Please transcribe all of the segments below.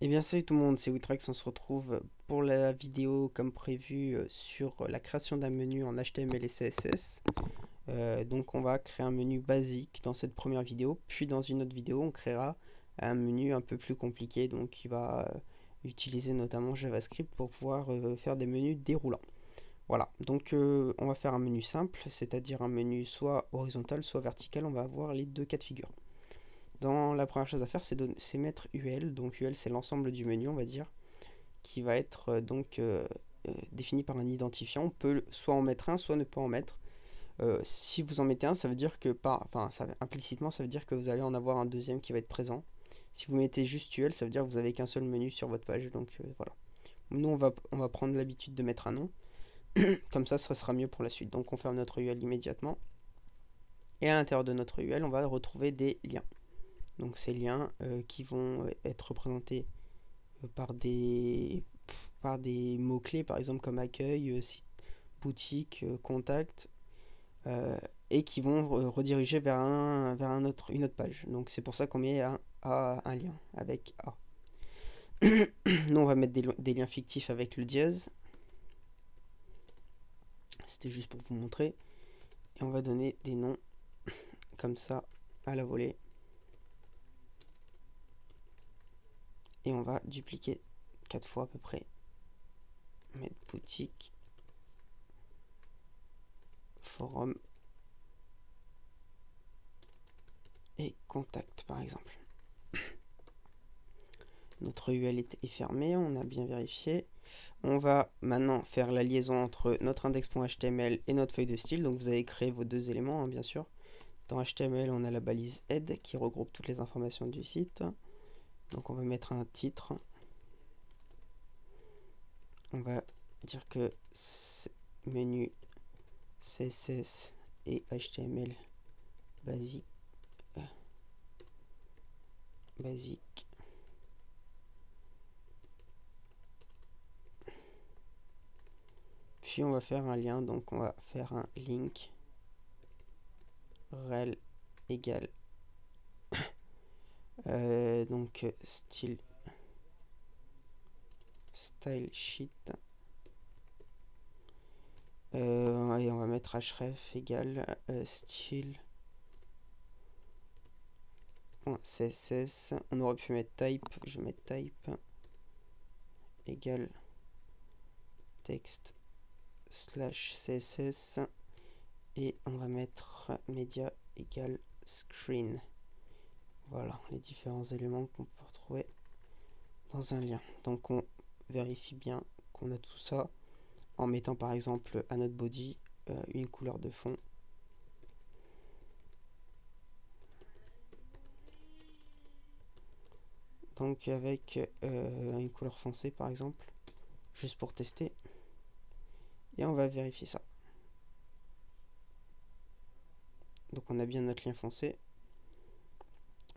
Eh bien salut tout le monde, c'est Witrax, on se retrouve pour la vidéo comme prévu sur la création d'un menu en HTML et CSS. Donc on va créer un menu basique dans cette première vidéo, puis dans une autre vidéo on créera un menu un peu plus compliqué, donc qui va utiliser notamment JavaScript pour pouvoir faire des menus déroulants. Voilà, donc on va faire un menu simple, c'est-à-dire un menu soit horizontal, soit vertical, on va avoir les deux cas de figure. Dans la première chose à faire, c'est mettre UL. Donc UL, c'est l'ensemble du menu, on va dire, qui va être défini par un identifiant. On peut soit en mettre un, soit ne pas en mettre. Si vous en mettez un, ça veut dire que implicitement, ça veut dire que vous allez en avoir un deuxième qui va être présent. Si vous mettez juste UL, ça veut dire que vous avez qu'un seul menu sur votre page. Donc voilà. Nous, on va prendre l'habitude de mettre un nom. Comme ça sera mieux pour la suite. Donc on ferme notre UL immédiatement. Et à l'intérieur de notre UL, on va retrouver des liens. Donc ces liens qui vont être représentés par des mots-clés, par exemple comme accueil, site, boutique, contact, et qui vont rediriger vers une autre page. Donc c'est pour ça qu'on met un lien avec A. Nous on va mettre des liens fictifs avec le dièse. C'était juste pour vous montrer. Et on va donner des noms comme ça à la volée. Et on va dupliquer 4 fois à peu près. Mettre boutique, forum et contact par exemple. Notre UL est fermé, on a bien vérifié. On va maintenant faire la liaison entre notre index.html et notre feuille de style. Donc vous avez créé vos deux éléments, hein, bien sûr. Dans HTML, on a la balise head qui regroupe toutes les informations du site. Donc on va mettre un titre. On va dire que menu CSS et HTML basique. Puis on va faire un lien, donc on va faire un link rel égale donc style sheet et on va mettre href égale style .css. On aurait pu mettre type, je vais mettre type égale texte slash css et on va mettre media égale screen. Voilà les différents éléments qu'on peut retrouver dans un lien. Donc on vérifie bien qu'on a tout ça en mettant par exemple à notre body une couleur de fond. Donc avec une couleur foncée par exemple, juste pour tester. Et on va vérifier ça. Donc on a bien notre lien foncé.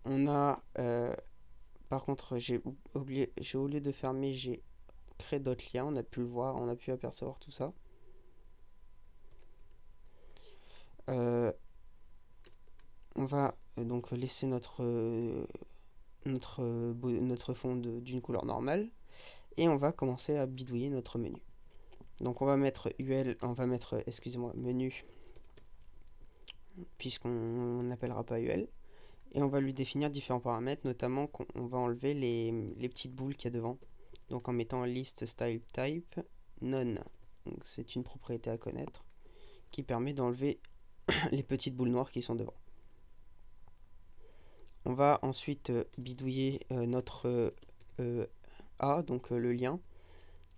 On a par contre j'ai oublié, au lieu de fermer, j'ai créé d'autres liens. On a pu le voir, on a pu apercevoir tout ça. On va donc laisser notre fond d'une couleur normale et on va commencer à bidouiller notre menu. Donc on va mettre UL, on va mettre, excusez-moi, menu, puisqu'on n'appellera pas UL, et on va lui définir différents paramètres, notamment qu'on va enlever les petites boules qu'il y a devant. Donc en mettant list style type none, c'est une propriété à connaître qui permet d'enlever les petites boules noires qui sont devant. On va ensuite bidouiller notre A, donc le lien,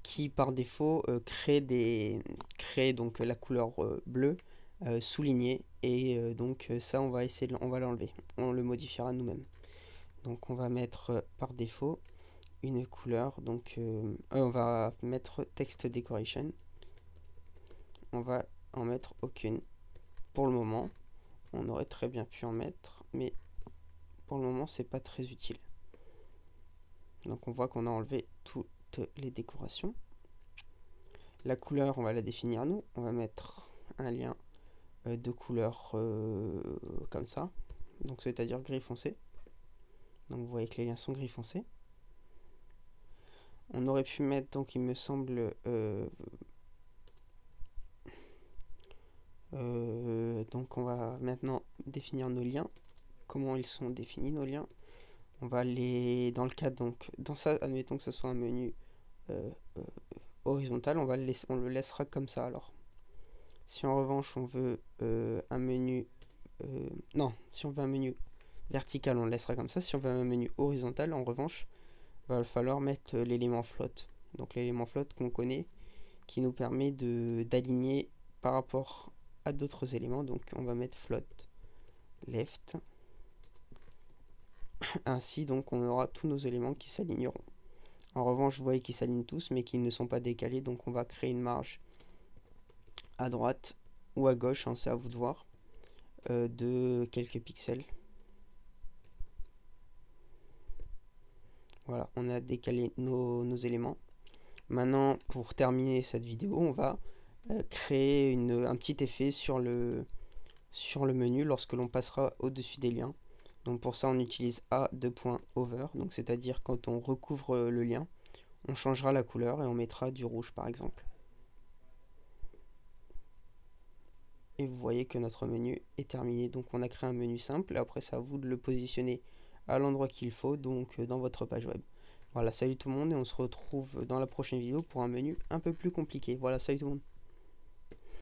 qui par défaut crée donc la couleur bleue soulignée, et donc ça on va essayer on va l'enlever, on le modifiera nous-mêmes. Donc on va mettre par défaut une couleur, donc on va mettre text decoration, on va en mettre aucune pour le moment. On aurait très bien pu en mettre, mais pour le moment c'est pas très utile. Donc on voit qu'on a enlevé toutes les décorations. La couleur, on va la définir nous. On va mettre un lien de couleur comme ça. Donc c'est-à-dire gris foncé. Donc vous voyez que les liens sont gris foncé. On aurait pu mettre, donc il me semble, donc on va maintenant définir nos liens. Comment ils sont définis nos liens? On va les, dans le cas, donc dans ça, admettons que ce soit un menu horizontal, on le laissera comme ça. Alors si en revanche on veut un menu non, si on veut un menu vertical, on le laissera comme ça. Si on veut un menu horizontal, en revanche, il va falloir mettre l'élément float. Donc l'élément float qu'on connaît, qui nous permet d'aligner par rapport à d'autres éléments. Donc on va mettre float left. Ainsi, donc on aura tous nos éléments qui s'aligneront. En revanche, vous voyez qu'ils s'alignent tous, mais qu'ils ne sont pas décalés. Donc on va créer une marge à droite ou à gauche, hein, c'est à vous de voir, de quelques pixels. Voilà, on a décalé nos éléments. Maintenant, pour terminer cette vidéo, on va créer un petit effet sur le menu lorsque l'on passera au-dessus des liens. Donc pour ça, on utilise A2.over. Donc c'est-à-dire quand on recouvre le lien, on changera la couleur et on mettra du rouge par exemple. Et vous voyez que notre menu est terminé. Donc on a créé un menu simple. Et après, c'est à vous de le positionner à l'endroit qu'il faut, donc dans votre page web. Voilà, salut tout le monde et on se retrouve dans la prochaine vidéo pour un menu un peu plus compliqué. Voilà, salut tout le monde.